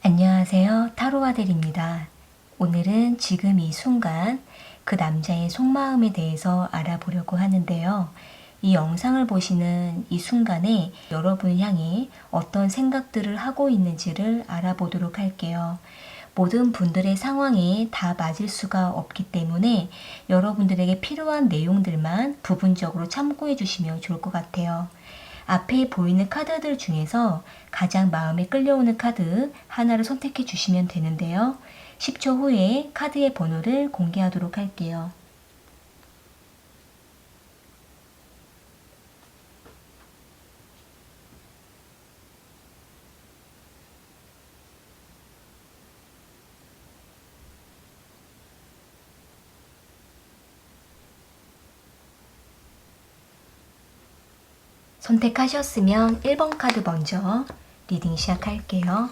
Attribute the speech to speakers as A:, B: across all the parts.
A: 안녕하세요. 타로아델입니다. 오늘은 지금 이 순간 그 남자의 속마음에 대해서 알아보려고 하는데요. 이 영상을 보시는 이 순간에 여러분을 향해 어떤 생각들을 하고 있는지를 알아보도록 할게요. 모든 분들의 상황에 다 맞을 수가 없기 때문에 여러분들에게 필요한 내용들만 부분적으로 참고해 주시면 좋을 것 같아요. 앞에 보이는 카드들 중에서 가장 마음에 끌려오는 카드 하나를 선택해 주시면 되는데요. 10초 후에 카드의 번호를 공개하도록 할게요. 선택하셨으면 1번 카드 먼저 리딩 시작할게요.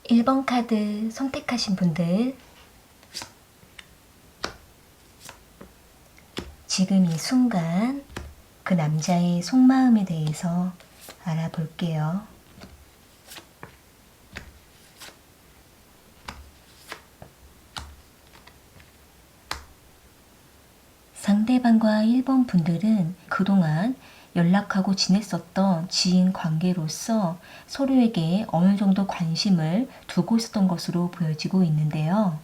A: 1번 카드 선택하신 분들, 지금 이 순간 그 남자의 속마음에 대해서 알아볼게요. 상대방과 1번 분들은 그동안 연락하고 지냈었던 지인 관계로서 서로에게 어느 정도 관심을 두고 있었던 것으로 보여지고 있는데요.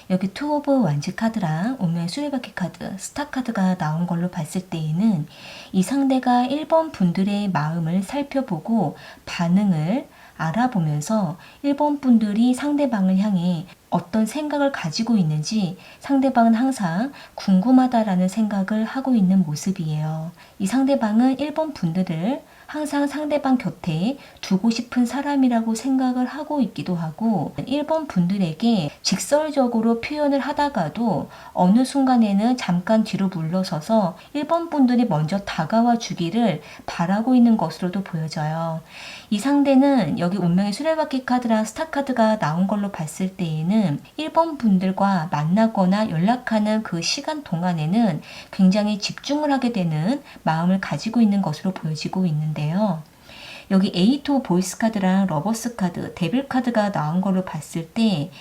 A: 여기 투 오브 완즈 카드랑 운명의 수레바퀴 카드, 스타 카드가 나온 걸로 봤을 때에는 이 상대가 1번 분들의 마음을 살펴보고 반응을 알아보면서 1번 분들이 상대방을 향해 어떤 생각을 가지고 있는지 상대방은 항상 궁금하다라는 생각을 하고 있는 모습이에요. 이 상대방은 1번 분들을 항상 상대방 곁에 두고 싶은 사람이라고 생각을 하고 있기도 하고 1번 분들에게 직설적으로 표현을 하다가도 어느 순간에는 잠깐 뒤로 물러서서 1번 분들이 먼저 다가와 주기를 바라고 있는 것으로도 보여져요. 이 상대는 여기 운명의 수레바퀴 카드랑 스타 카드가 나온 걸로 봤을 때에는 1번 분들과 만나거나 연락하는 그 시간 동안에는 굉장히 집중을 하게 되는 마음을 가지고 있는 것으로 보여지고 있는데요. 여기 에이트 보이스 카드랑 러버스 카드, 데빌 카드가 나온 걸로 봤을 때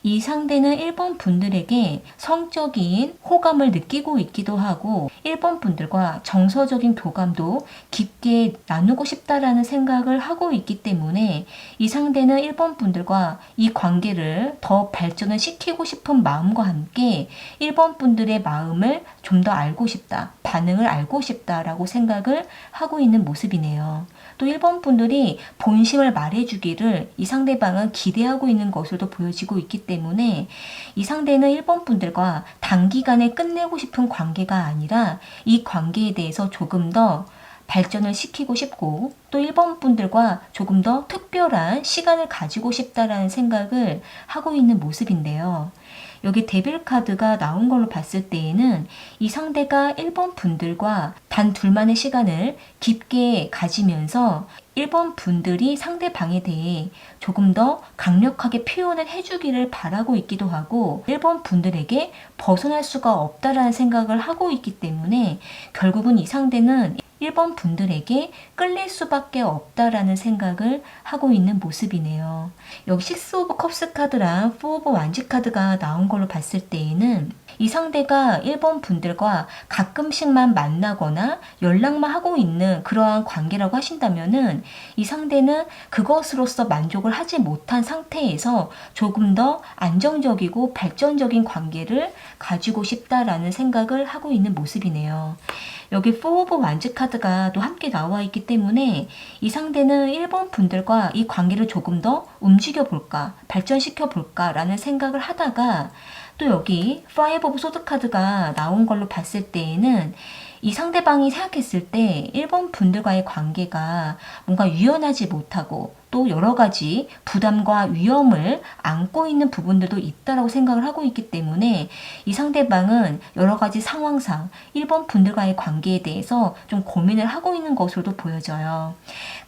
A: 이 상대는 1번 분들에게 성적인 호감을 느끼고 있기도 하고 1번 분들과 정서적인 교감도 깊게 나누고 싶다라는 생각을 하고 있기 때문에 이 상대는 1번 분들과 이 관계를 더 발전을 시키고 싶은 마음과 함께 1번 분들의 마음을 좀 더 알고 싶다, 반응을 알고 싶다라고 생각을 하고 있는 모습이네요. 또 1번 분들이 본심을 말해주기를 이 상대방은 기대하고 있는 것으로도 보여지고 있기 때문에 이 상대는 1번 분들과 단기간에 끝내고 싶은 관계가 아니라 이 관계에 대해서 조금 더 발전을 시키고 싶고 또 1번 분들과 조금 더 특별한 시간을 가지고 싶다라는 생각을 하고 있는 모습인데요. 여기 데빌 카드가 나온 걸로 봤을 때에는 이 상대가 1번 분들과 단 둘만의 시간을 깊게 가지면서 1번 분들이 상대방에 대해 조금 더 강력하게 표현을 해주기를 바라고 있기도 하고 1번 분들에게 벗어날 수가 없다라는 생각을 하고 있기 때문에 결국은 이 상대는 1번 분들에게 끌릴 수밖에 없다라는 생각을 하고 있는 모습이네요. 여기 6 오브 컵스 카드랑 4 오브 완지 카드가 나온 걸로 봤을 때에는 이 상대가 1번 분들과 가끔씩만 만나거나 연락만 하고 있는 그러한 관계라고 하신다면은 이 상대는 그것으로서 만족을 하지 못한 상태에서 조금 더 안정적이고 발전적인 관계를 가지고 싶다라는 생각을 하고 있는 모습이네요. 여기 4 오브 완즈 카드가 또 함께 나와 있기 때문에 이 상대는 1번 분들과 이 관계를 조금 더 움직여 볼까, 발전시켜 볼까 라는 생각을 하다가 또 여기 5 오브 소드 카드가 나온 걸로 봤을 때에는 이 상대방이 생각했을 때 1번 분들과의 관계가 뭔가 유연하지 못하고 또 여러 가지 부담과 위험을 안고 있는 부분들도 있다라고 생각을 하고 있기 때문에 이 상대방은 여러 가지 상황상 1번 분들과의 관계에 대해서 좀 고민을 하고 있는 것으로도 보여져요.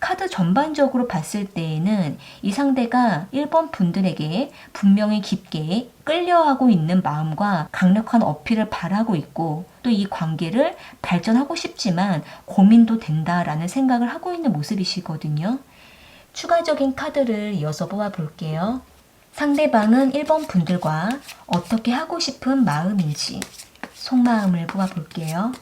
A: 카드 전반적으로 봤을 때에는 이 상대가 1번 분들에게 분명히 깊게 끌려하고 있는 마음과 강력한 어필을 바라고 있고 또 이 관계를 발전하고 싶지만 고민도 된다라는 생각을 하고 있는 모습이시거든요. 추가적인 카드를 이어서 뽑아볼게요. 상대방은 1번 분들과 어떻게 하고 싶은 마음인지 속마음을 뽑아볼게요.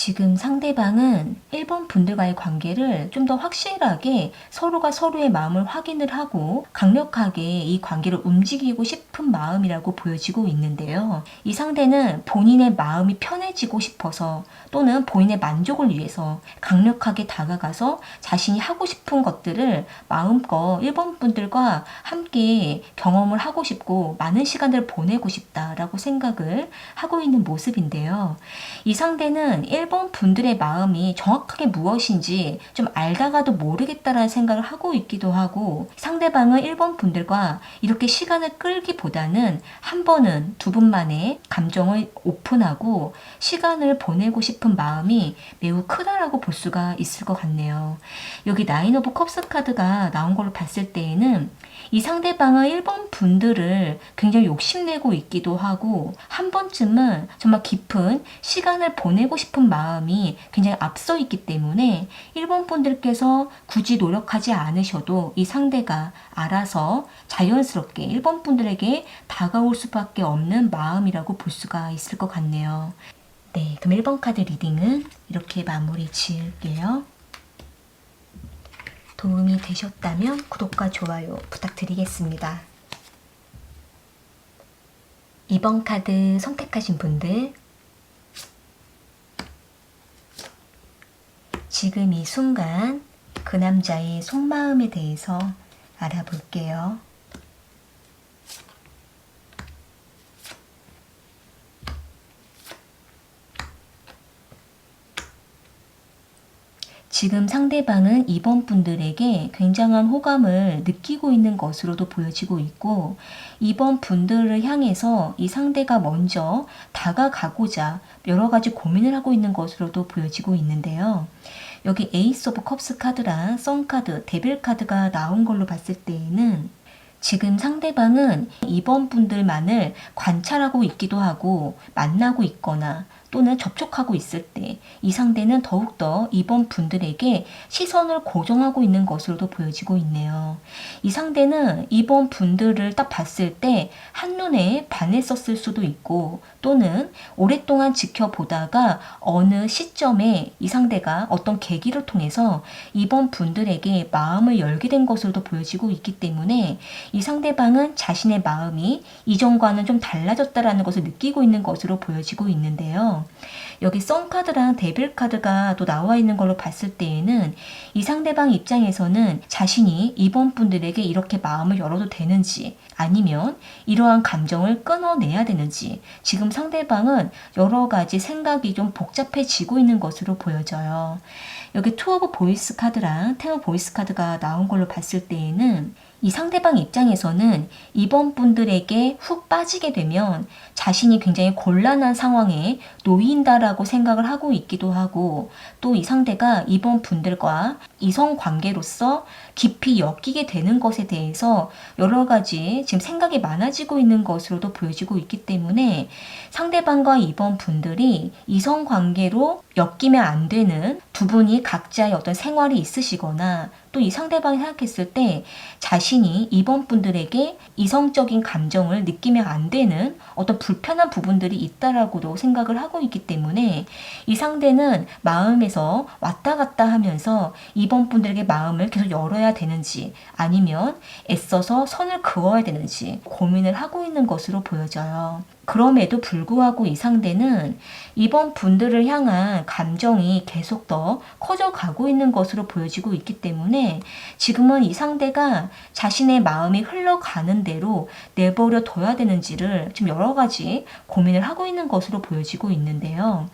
A: 지금 상대방은 1번 분들과의 관계를 좀 더 확실하게 서로가 서로의 마음을 확인을 하고 강력하게 이 관계를 움직이고 싶은 마음이라고 보여지고 있는데요. 이 상대는 본인의 마음이 편해지고 싶어서 또는 본인의 만족을 위해서 강력하게 다가가서 자신이 하고 싶은 것들을 마음껏 1번 분들과 함께 경험을 하고 싶고 많은 시간을 보내고 싶다라고 생각을 하고 있는 모습인데요. 이 상대는 1번 분들의 마음이 정확하게 무엇인지 좀 알다가도 모르겠다라는 생각을 하고 있기도 하고 상대방은 1번 분들과 이렇게 시간을 끌기보다는 한 번은 두 분만의 감정을 오픈하고 시간을 보내고 싶은 마음이 매우 크다라고 볼 수가 있을 것 같네요. 여기 9 오브 컵스 카드가 나온 걸로 봤을 때에는 이 상대방은 1번 분들을 굉장히 욕심내고 있기도 하고 한 번쯤은 정말 깊은 시간을 보내고 싶은 마음이 굉장히 앞서 있기 때문에 1번 분들께서 굳이 노력하지 않으셔도 이 상대가 알아서 자연스럽게 1번 분들에게 다가올 수밖에 없는 마음이라고 볼 수가 있을 것 같네요. 네, 그럼 1번 카드 리딩은 이렇게 마무리 지을게요. 도움이 되셨다면 구독과 좋아요 부탁드리겠습니다. 2번 카드 선택하신 분들, 지금 이 순간 그 남자의 속마음에 대해서 알아볼게요. 지금 상대방은 2번 분들에게 굉장한 호감을 느끼고 있는 것으로도 보여지고 있고 2번 분들을 향해서 이 상대가 먼저 다가가고자 여러 가지 고민을 하고 있는 것으로도 보여지고 있는데요. 여기 에이스 오브 컵스 카드랑 선 카드, 데빌 카드가 나온 걸로 봤을 때에는 지금 상대방은 2번 분들만을 관찰하고 있기도 하고 만나고 있거나 또는 접촉하고 있을 때 이 상대는 더욱더 2번 분들에게 시선을 고정하고 있는 것으로도 보여지고 있네요. 이 상대는 2번 분들을 딱 봤을 때 한눈에 반했었을 수도 있고 또는 오랫동안 지켜보다가 어느 시점에 이 상대가 어떤 계기를 통해서 2번 분들에게 마음을 열게 된 것으로도 보여지고 있기 때문에 이 상대방은 자신의 마음이 이전과는 좀 달라졌다라는 것을 느끼고 있는 것으로 보여지고 있는데요. 여기 썬 카드랑 데빌 카드가 또 나와 있는 걸로 봤을 때에는 이 상대방 입장에서는 자신이 이번 분들에게 이렇게 마음을 열어도 되는지, 아니면 이러한 감정을 끊어내야 되는지, 지금 상대방은 여러 가지 생각이 좀 복잡해지고 있는 것으로 보여져요. 여기 투 오브 보이스 카드랑 텐 오브 보이스 카드가 나온 걸로 봤을 때에는 이 상대방 입장에서는 이번 분들에게 훅 빠지게 되면 자신이 굉장히 곤란한 상황에 놓인다라고 생각을 하고 있기도 하고, 또 이 상대가 이번 분들과 이성 관계로서 깊이 엮이게 되는 것에 대해서 여러 가지 지금 생각이 많아지고 있는 것으로도 보여지고 있기 때문에 상대방과 이번 분들이 이성 관계로 엮이면 안 되는 두 분이 각자의 어떤 생활이 있으시거나, 또 이 상대방이 생각했을 때 자신이 이번 분들에게 이성적인 감정을 느끼면 안 되는 어떤 불편한 부분들이 있다라고도 생각을 하고 있기 때문에 이 상대는 마음에서 왔다 갔다 하면서 이번 분들에게 마음을 계속 열어야 되는지, 아니면 애써서 선을 그어야 되는지 고민을 하고 있는 것으로 보여져요. 그럼에도 불구하고 이 상대는 이번 분들을 향한 감정이 계속 더 커져가고 있는 것으로 보여지고 있기 때문에 지금은 이 상대가 자신의 마음이 흘러가는 대로 내버려 둬야 되는지를 좀 여러 가지 고민을 하고 있는 것으로 보여지고 있는데요.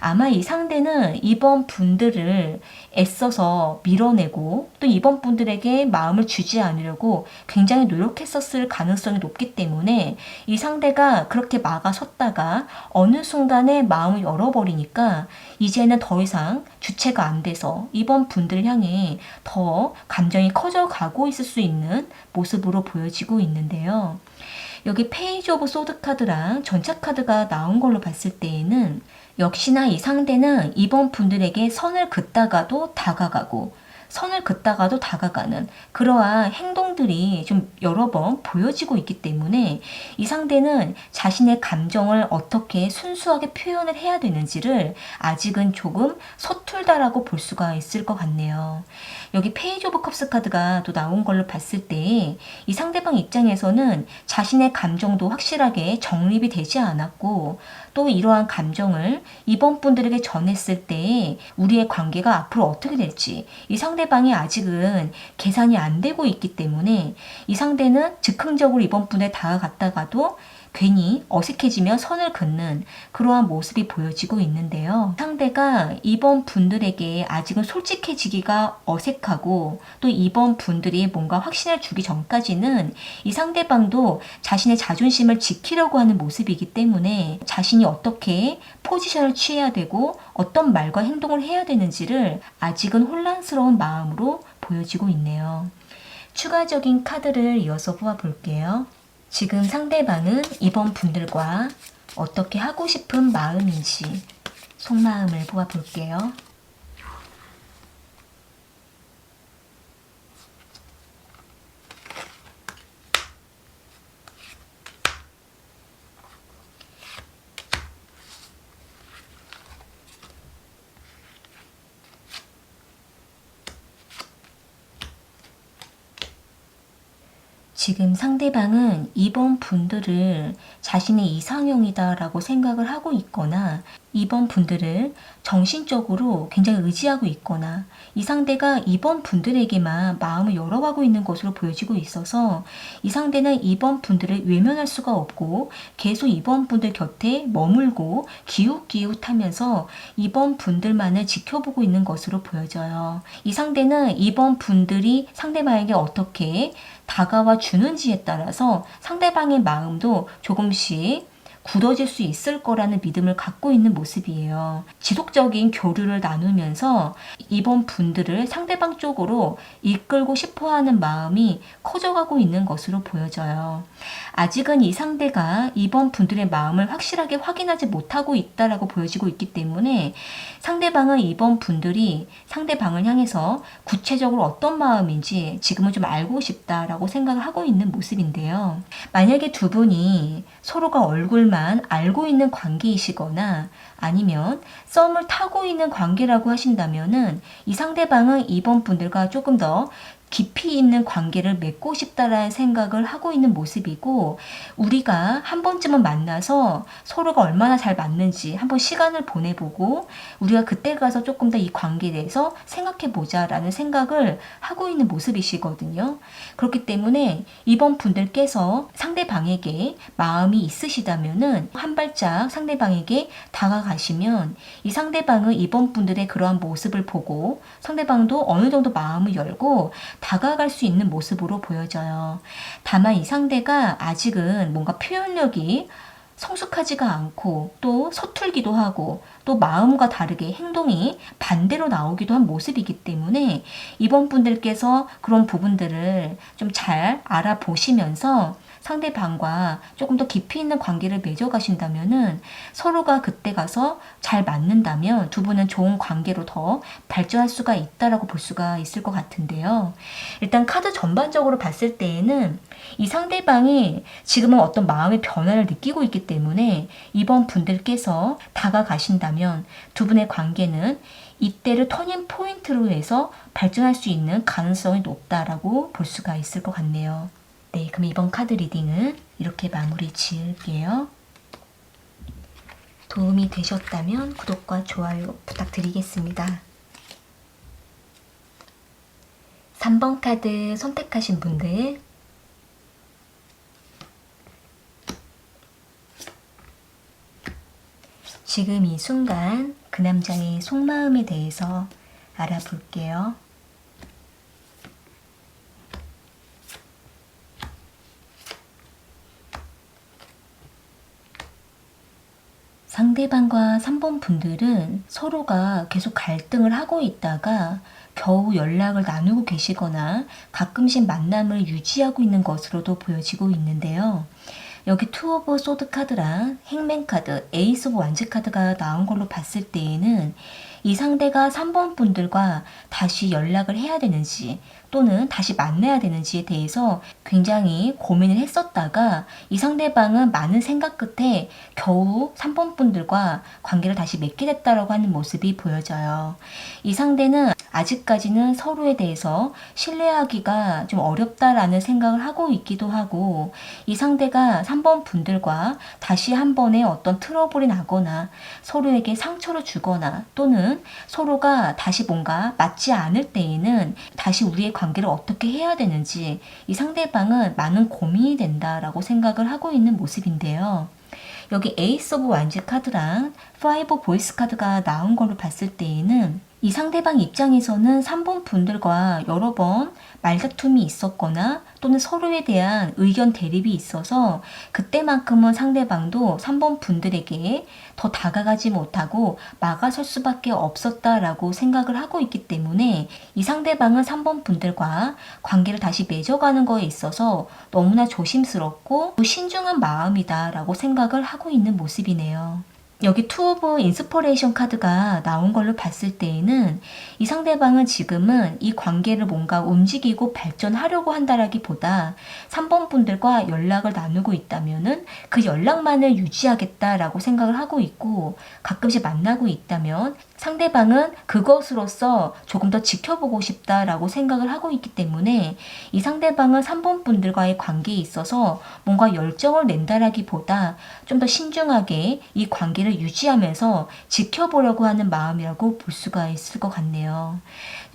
A: 아마 이 상대는 이번 분들을 애써서 밀어내고 또 이번 분들에게 마음을 주지 않으려고 굉장히 노력했었을 가능성이 높기 때문에 이 상대가 그렇게 막아섰다가 어느 순간에 마음을 열어버리니까 이제는 더 이상 주체가 안 돼서 이번 분들 향해 더 감정이 커져가고 있을 수 있는 모습으로 보여지고 있는데요. 여기 페이지 오브 소드 카드랑 전차 카드가 나온 걸로 봤을 때에는 역시나 이 상대는 이번 분들에게 선을 긋다가도 다가가고 선을 긋다가도 다가가는 그러한 행동들이 좀 여러 번 보여지고 있기 때문에 이 상대는 자신의 감정을 어떻게 순수하게 표현을 해야 되는지를 아직은 조금 서툴다라고 볼 수가 있을 것 같네요. 여기 페이지 오브 컵스 카드가 또 나온 걸로 봤을 때 이 상대방 입장에서는 자신의 감정도 확실하게 정립이 되지 않았고, 또 이러한 감정을 이번 분들에게 전했을 때 우리의 관계가 앞으로 어떻게 될지 이 상대방이 아직은 계산이 안 되고 있기 때문에 이 상대는 즉흥적으로 이번 분에 다가갔다가도 괜히 어색해지며 선을 긋는 그러한 모습이 보여지고 있는데요. 상대가 이번 분들에게 아직은 솔직해지기가 어색하고, 또 이번 분들이 뭔가 확신을 주기 전까지는 이 상대방도 자신의 자존심을 지키려고 하는 모습이기 때문에 자신이 어떻게 포지션을 취해야 되고 어떤 말과 행동을 해야 되는지를 아직은 혼란스러운 마음으로 보여지고 있네요. 추가적인 카드를 이어서 보아볼게요. 지금 상대방은 이번 분들과 어떻게 하고 싶은 마음인지 속마음을 보아볼게요. 지금 상대방은 이번 분들을 자신의 이상형이다라고 생각을 하고 있거나, 이번 분들을 정신적으로 굉장히 의지하고 있거나, 이 상대가 이번 분들에게만 마음을 열어가고 있는 것으로 보여지고 있어서 이 상대는 이번 분들을 외면할 수가 없고 계속 이번 분들 곁에 머물고 기웃기웃하면서 이번 분들만을 지켜보고 있는 것으로 보여져요. 이 상대는 이번 분들이 상대방에게 어떻게 다가와 주는지에 따라서 상대방의 마음도 조금씩 굳어질 수 있을 거라는 믿음을 갖고 있는 모습이에요. 지속적인 교류를 나누면서 이번 분들을 상대방 쪽으로 이끌고 싶어하는 마음이 커져가고 있는 것으로 보여져요. 아직은 이 상대가 이번 분들의 마음을 확실하게 확인하지 못하고 있다라고 보여지고 있기 때문에 상대방은 이번 분들이 상대방을 향해서 구체적으로 어떤 마음인지 지금은 좀 알고 싶다라고 생각을 하고 있는 모습인데요. 만약에 두 분이 서로가 얼굴만 알고 있는 관계이시거나 아니면 썸을 타고 있는 관계라고 하신다면은 이 상대방은 이번 분들과 조금 더 깊이 있는 관계를 맺고 싶다라는 생각을 하고 있는 모습이고, 우리가 한 번쯤은 만나서 서로가 얼마나 잘 맞는지 한번 시간을 보내보고 우리가 그때 가서 조금 더 이 관계에 대해서 생각해 보자라는 생각을 하고 있는 모습이시거든요. 그렇기 때문에 이번 분들께서 상대방에게 마음이 있으시다면은 한 발짝 상대방에게 다가가시면 이 상대방은 이번 분들의 그러한 모습을 보고 상대방도 어느 정도 마음을 열고 다가갈 수 있는 모습으로 보여져요. 다만 이 상대가 아직은 뭔가 표현력이 성숙하지가 않고 또 서툴기도 하고 또 마음과 다르게 행동이 반대로 나오기도 한 모습이기 때문에 이번 분들께서 그런 부분들을 좀 잘 알아보시면서 상대방과 조금 더 깊이 있는 관계를 맺어가신다면은 서로가 그때 가서 잘 맞는다면 두 분은 좋은 관계로 더 발전할 수가 있다라고 볼 수가 있을 것 같은데요. 일단 카드 전반적으로 봤을 때에는 이 상대방이 지금은 어떤 마음의 변화를 느끼고 있기 때문에 이번 분들께서 다가가신다면 두 분의 관계는 이때를 터닝 포인트로 해서 발전할 수 있는 가능성이 높다라고 볼 수가 있을 것 같네요. 네, 그럼 이번 카드 리딩은 이렇게 마무리 지을게요. 도움이 되셨다면 구독과 좋아요 부탁드리겠습니다. 3번 카드 선택하신 분들, 지금 이 순간 그 남자의 속마음에 대해서 알아볼게요. 상대방과 3번 분들은 서로가 계속 갈등을 하고 있다가 겨우 연락을 나누고 계시거나 가끔씩 만남을 유지하고 있는 것으로도 보여지고 있는데요. 여기 투 오브 소드 카드랑 행맨 카드, 에이스 오브 완즈 카드가 나온 걸로 봤을 때에는 이 상대가 3번 분들과 다시 연락을 해야 되는지 또는 다시 만나야 되는지에 대해서 굉장히 고민을 했었다가 이 상대방은 많은 생각 끝에 겨우 3번 분들과 관계를 다시 맺게 됐다라고 하는 모습이 보여져요. 이 상대는 아직까지는 서로에 대해서 신뢰하기가 좀 어렵다라는 생각을 하고 있기도 하고, 이 상대가 3번 분들과 다시 한 번의 어떤 트러블이 나거나 서로에게 상처를 주거나 또는 서로가 다시 뭔가 맞지 않을 때에는 다시 우리의 관계를 어떻게 해야 되는지 이 상대방은 많은 고민이 된다라고 생각을 하고 있는 모습인데요. 여기 에이스 오브 완즈 카드랑 파이브 보이스 카드가 나온 걸로 봤을 때에는 이 상대방 입장에서는 3번 분들과 여러 번 말다툼이 있었거나 또는 서로에 대한 의견 대립이 있어서 그때만큼은 상대방도 3번 분들에게 더 다가가지 못하고 막아설 수밖에 없었다라고 생각을 하고 있기 때문에 이 상대방은 3번 분들과 관계를 다시 맺어가는 거에 있어서 너무나 조심스럽고 신중한 마음이다라고 생각을 하고 있는 모습이네요. 여기 투 오브 인스퍼레이션 카드가 나온 걸로 봤을 때에는 이 상대방은 지금은 이 관계를 뭔가 움직이고 발전하려고 한다라기보다 3번 분들과 연락을 나누고 있다면은 그 연락만을 유지하겠다라고 생각을 하고 있고, 가끔씩 만나고 있다면 상대방은 그것으로서 조금 더 지켜보고 싶다라고 생각을 하고 있기 때문에 이 상대방은 3번 분들과의 관계에 있어서 뭔가 열정을 낸다라기보다 좀 더 신중하게 이 관계를 유지하면서 지켜보려고 하는 마음이라고 볼 수가 있을 것 같네요.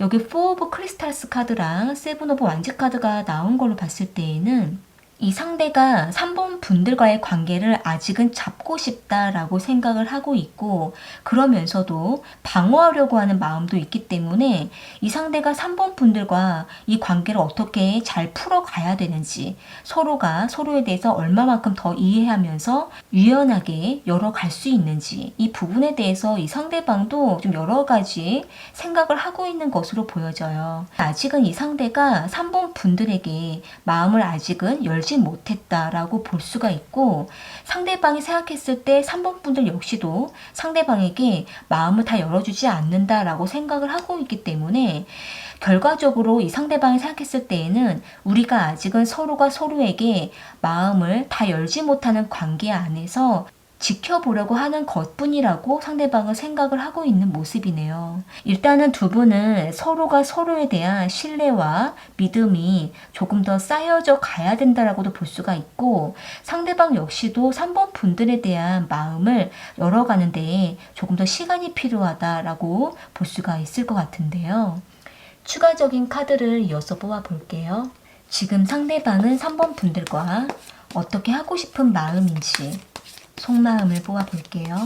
A: 여기 4 오브 크리스탈스 카드랑 7 오브 완즈 카드가 나온 걸로 봤을 때에는 이 상대가 3번 분들과의 관계를 아직은 잡고 싶다라고 생각을 하고 있고, 그러면서도 방어하려고 하는 마음도 있기 때문에 이 상대가 3번 분들과 이 관계를 어떻게 잘 풀어가야 되는지, 서로가 서로에 대해서 얼마만큼 더 이해하면서 유연하게 열어갈 수 있는지, 이 부분에 대해서 이 상대방도 좀 여러 가지 생각을 하고 있는 것으로 보여져요. 아직은 이 상대가 3번 분들에게 마음을 아직은 열지 못했다라고 볼 수가 있고, 상대방이 생각했을 때 3번 분들 역시도 상대방에게 마음을 다 열어주지 않는다라고 생각을 하고 있기 때문에 결과적으로 이 상대방이 생각했을 때에는 우리가 아직은 서로가 서로에게 마음을 다 열지 못하는 관계 안에서 지켜보려고 하는 것뿐이라고 상대방은 생각을 하고 있는 모습이네요. 일단은 두 분은 서로가 서로에 대한 신뢰와 믿음이 조금 더 쌓여져 가야 된다라고도 볼 수가 있고, 상대방 역시도 3번 분들에 대한 마음을 열어가는데 조금 더 시간이 필요하다라고 볼 수가 있을 것 같은데요. 추가적인 카드를 이어서 뽑아볼게요. 지금 상대방은 3번 분들과 어떻게 하고 싶은 마음인지 속마음을 뽑아볼게요.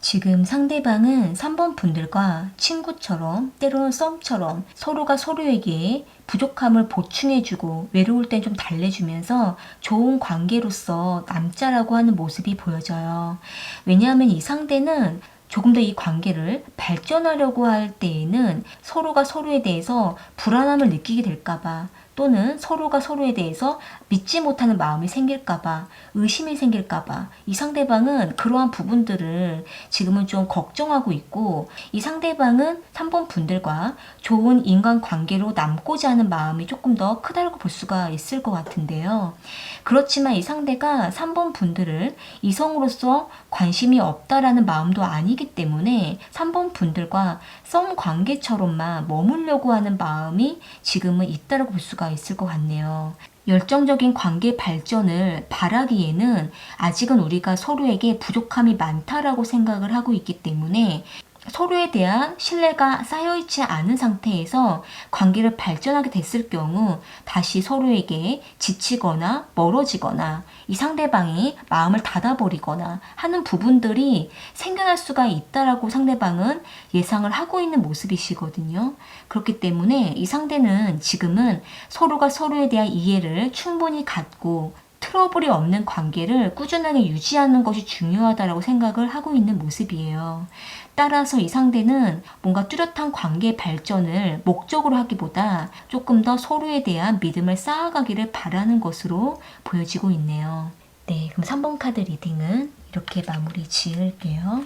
A: 지금 상대방은 3번 분들과 친구처럼, 때로는 썸처럼 서로가 서로에게 부족함을 보충해주고 외로울 땐 좀 달래주면서 좋은 관계로서 남자라고 하는 모습이 보여져요. 왜냐하면 이 상대는 조금 더 이 관계를 발전하려고 할 때에는 서로가 서로에 대해서 불안함을 느끼게 될까봐, 또는 서로가 서로에 대해서 믿지 못하는 마음이 생길까봐, 의심이 생길까봐 이 상대방은 그러한 부분들을 지금은 좀 걱정하고 있고, 이 상대방은 3번 분들과 좋은 인간관계로 남고자 하는 마음이 조금 더 크다고 볼 수가 있을 것 같은데요. 그렇지만 이 상대가 3번 분들을 이성으로서 관심이 없다라는 마음도 아니기 때문에 3번 분들과 썸 관계처럼만 머물려고 하는 마음이 지금은 있다고 볼 수가 있을 것 같네요. 열정적인 관계 발전을 바라기에는 아직은 우리가 서로에게 부족함이 많다라고 생각을 하고 있기 때문에 서로에 대한 신뢰가 쌓여있지 않은 상태에서 관계를 발전하게 됐을 경우 다시 서로에게 지치거나 멀어지거나 이 상대방이 마음을 닫아버리거나 하는 부분들이 생겨날 수가 있다라고 상대방은 예상을 하고 있는 모습이시거든요. 그렇기 때문에 이 상대는 지금은 서로가 서로에 대한 이해를 충분히 갖고 트러블이 없는 관계를 꾸준하게 유지하는 것이 중요하다고 생각을 하고 있는 모습이에요. 따라서 이 상대는 뭔가 뚜렷한 관계 발전을 목적으로 하기보다 조금 더 서로에 대한 믿음을 쌓아가기를 바라는 것으로 보여지고 있네요. 네, 그럼 3번 카드 리딩은 이렇게 마무리 지을게요.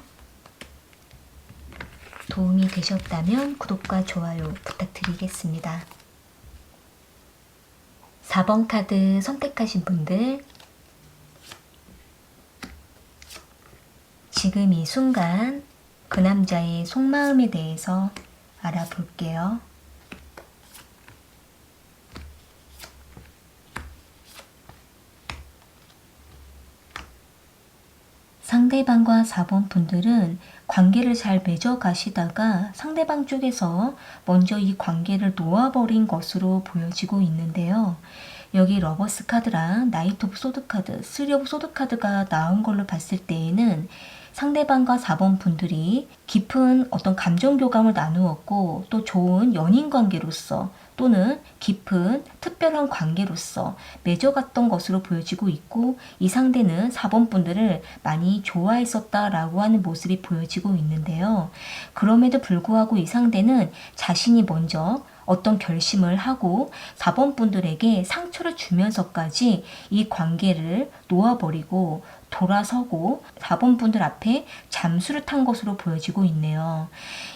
A: 도움이 되셨다면 구독과 좋아요 부탁드리겠습니다. 4번 카드 선택하신 분들, 지금 이 순간 그 남자의 속마음에 대해서 알아볼게요. 상대방과 4번 분들은 관계를 잘 맺어 가시다가 상대방 쪽에서 먼저 이 관계를 놓아버린 것으로 보여지고 있는데요. 여기 러버스 카드랑 나이트 오브 소드 카드, 쓰리 오브 소드 카드가 나온 걸로 봤을 때에는 상대방과 4번 분들이 깊은 어떤 감정 교감을 나누었고, 또 좋은 연인 관계로서 또는 깊은 특별한 관계로서 맺어갔던 것으로 보여지고 있고, 이 상대는 4번 분들을 많이 좋아했었다라고 하는 모습이 보여지고 있는데요. 그럼에도 불구하고 이 상대는 자신이 먼저 어떤 결심을 하고 4번 분들에게 상처를 주면서까지 이 관계를 놓아버리고 돌아서고 4번 분들 앞에 잠수를 탄 것으로 보여지고 있네요.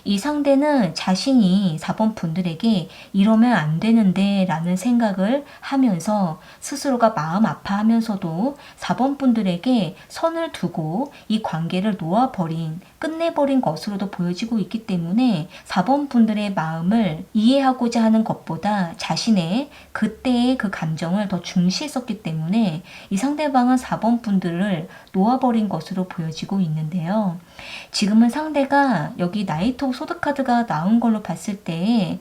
A: 이 상대는 자신이 4번 분들에게 이러면 안 되는데 라는 생각을 하면서 스스로가 마음 아파하면서도 4번 분들에게 선을 두고 이 관계를 놓아버린, 끝내버린 것으로도 보여지고 있기 때문에 4번 분들의 마음을 이해하고자 하는 것보다 자신의 그때의 그 감정을 더 중시했었기 때문에 이 상대방은 4번 분들을 놓아버린 것으로 보여지고 있는데요. 지금은 상대가 여기 나이트 오브 소드 카드가 나온 걸로 봤을 때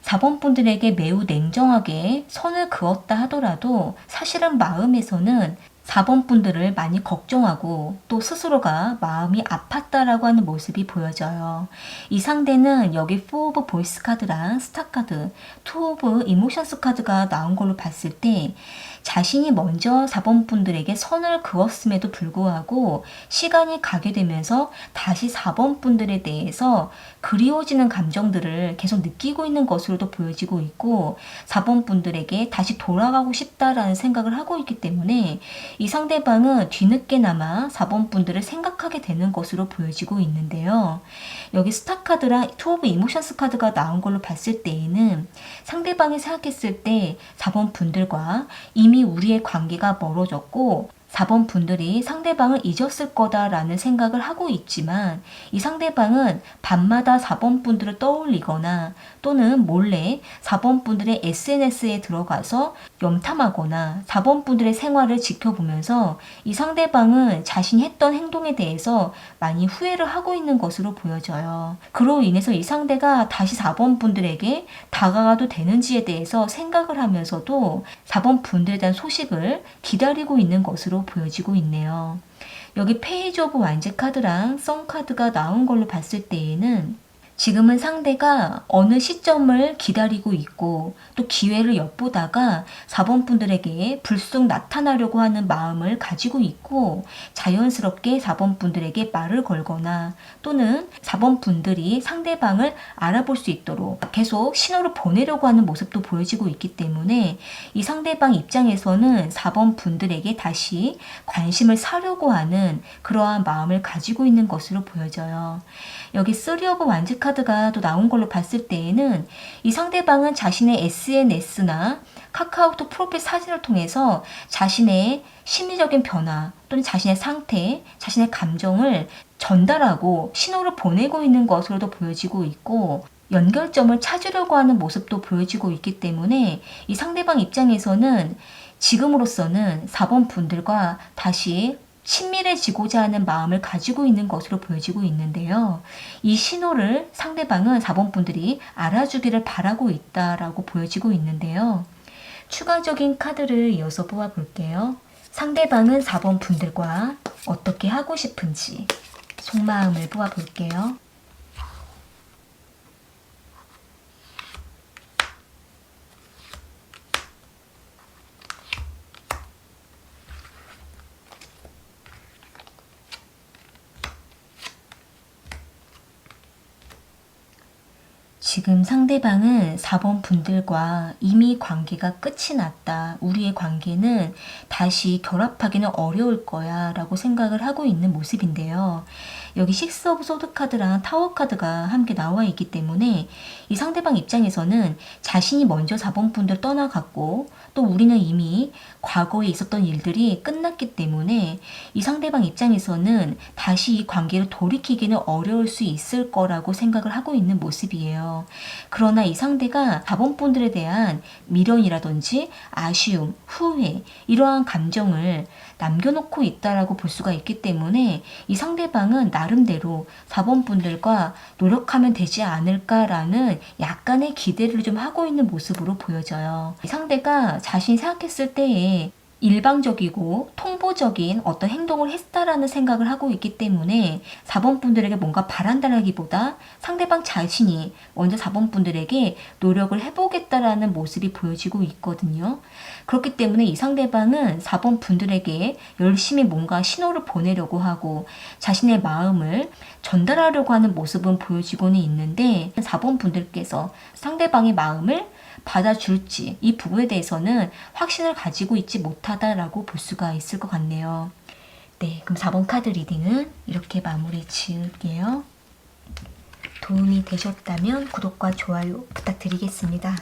A: 4번 분들에게 매우 냉정하게 선을 그었다 하더라도 사실은 마음에서는 4번 분들을 많이 걱정하고 또 스스로가 마음이 아팠다라고 하는 모습이 보여져요. 이 상대는 여기 4 오브 보이스 카드랑 스타 카드, 2 오브 이모션스 카드가 나온 걸로 봤을 때 자신이 먼저 4번 분들에게 선을 그었음에도 불구하고 시간이 가게 되면서 다시 4번 분들에 대해서 그리워지는 감정들을 계속 느끼고 있는 것으로도 보여지고 있고 4번 분들에게 다시 돌아가고 싶다라는 생각을 하고 있기 때문에 이 상대방은 뒤늦게나마 4번 분들을 생각하게 되는 것으로 보여지고 있는데요. 여기 스타 카드랑 2 오브 이모션스 카드가 나온 걸로 봤을 때에는 상대방이 생각했을 때 4번 분들과 이미 우리의 관계가 멀어졌고 4번 분들이 상대방을 잊었을 거다라는 생각을 하고 있지만 이 상대방은 밤마다 4번 분들을 떠올리거나 또는 몰래 4번 분들의 SNS에 들어가서 염탐하거나 4번 분들의 생활을 지켜보면서 이 상대방은 자신이 했던 행동에 대해서 많이 후회를 하고 있는 것으로 보여져요. 그로 인해서 이 상대가 다시 4번 분들에게 다가가도 되는지에 대해서 생각을 하면서도 4번 분들에 대한 소식을 기다리고 있는 것으로 보여지고 있네요. 여기 페이지 오브 완즈 카드랑 선 카드가 나온 걸로 봤을 때에는 지금은 상대가 어느 시점을 기다리고 있고 또 기회를 엿보다가 4번 분들에게 불쑥 나타나려고 하는 마음을 가지고 있고 자연스럽게 4번 분들에게 말을 걸거나 또는 4번 분들이 상대방을 알아볼 수 있도록 계속 신호를 보내려고 하는 모습도 보여지고 있기 때문에 이 상대방 입장에서는 4번 분들에게 다시 관심을 사려고 하는 그러한 마음을 가지고 있는 것으로 보여져요. 여기 3 오브 완즈 카드가 또 나온 걸로 봤을 때에는 이 상대방은 자신의 SNS나 카카오톡 프로필 사진을 통해서 자신의 심리적인 변화 또는 자신의 상태, 자신의 감정을 전달하고 신호를 보내고 있는 것으로도 보여지고 있고 연결점을 찾으려고 하는 모습도 보여지고 있기 때문에 이 상대방 입장에서는 지금으로서는 4번 분들과 다시 친밀해지고자 하는 마음을 가지고 있는 것으로 보여지고 있는데요. 이 신호를 상대방은 4번 분들이 알아주기를 바라고 있다라고 보여지고 있는데요. 추가적인 카드를 이어서 뽑아볼게요. 상대방은 4번 분들과 어떻게 하고 싶은지 속마음을 뽑아볼게요. 지금 상대방은 4번 분들과 이미 관계가 끝이 났다. 우리의 관계는 다시 결합하기는 어려울 거야 라고 생각을 하고 있는 모습인데요. 여기 6 오브 소드 카드랑 타워 카드가 함께 나와 있기 때문에 이 상대방 입장에서는 자신이 먼저 4번 분들 떠나갔고 또 우리는 이미 과거에 있었던 일들이 끝났기 때문에 이 상대방 입장에서는 다시 이 관계를 돌이키기는 어려울 수 있을 거라고 생각을 하고 있는 모습이에요. 그러나 이 상대가 4번 분들에 대한 미련이라든지 아쉬움, 후회 이러한 감정을 남겨놓고 있다라고 볼 수가 있기 때문에 이 상대방은 나름대로 4번 분들과 노력하면 되지 않을까라는 약간의 기대를 좀 하고 있는 모습으로 보여져요. 이 상대가 자신이 생각했을 때에 일방적이고 통보적인 어떤 행동을 했다라는 생각을 하고 있기 때문에 4번 분들에게 뭔가 바란다라기보다 상대방 자신이 먼저 4번 분들에게 노력을 해보겠다라는 모습이 보여지고 있거든요. 그렇기 때문에 이 상대방은 4번 분들에게 열심히 뭔가 신호를 보내려고 하고 자신의 마음을 전달하려고 하는 모습은 보여지고는 있는데 4번 분들께서 상대방의 마음을 받아줄지 이 부분에 대해서는 확신을 가지고 있지 못하다라고 볼 수가 있을 것 같네요. 네, 그럼 4번 카드 리딩은 이렇게 마무리 지을게요. 도움이 되셨다면 구독과 좋아요 부탁드리겠습니다.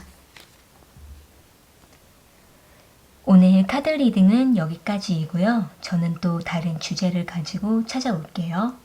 A: 오늘 카드 리딩은 여기까지이고요. 저는 또 다른 주제를 가지고 찾아올게요.